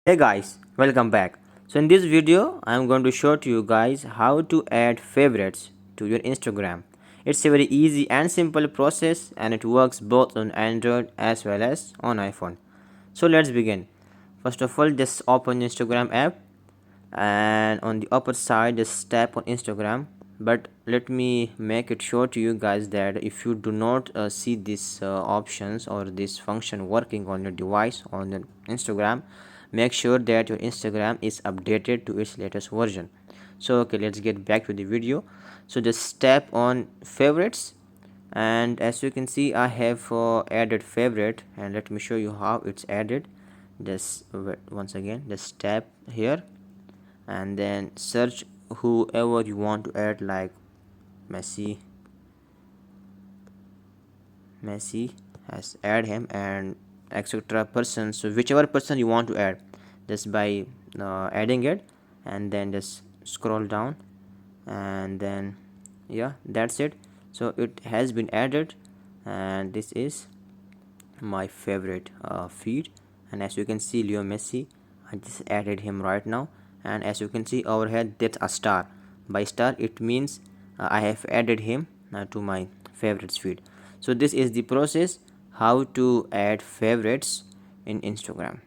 Hey guys, welcome back. So in this video, I'm going to show to you guys how to add favorites to your Instagram. It's a very easy and simple process and it works both on Android as well as on iPhone. So let's begin. First of all, just open Instagram app and on the upper side just tap on Instagram. But let me make it sure to you guys that if you do not see these options or this function working on your device on your Instagram, make sure that your Instagram is updated to its latest version. So okay, let's get back to the video. So just tap on favorites, and as you can see I have added favorite, and let me show you how it's added. Just once again just tap here and then search whoever you want to add, like Messi. Messi has add him and etc person. So whichever person you want to add, just by adding it, and then just scroll down, and then yeah, that's it. So it has been added, and this is my favorite feed. And as you can see, Leo Messi, I just added him right now. And as you can see over here, that's a star. By star it means I have added him to my favorites feed. So this is the process how to add favorites in Instagram.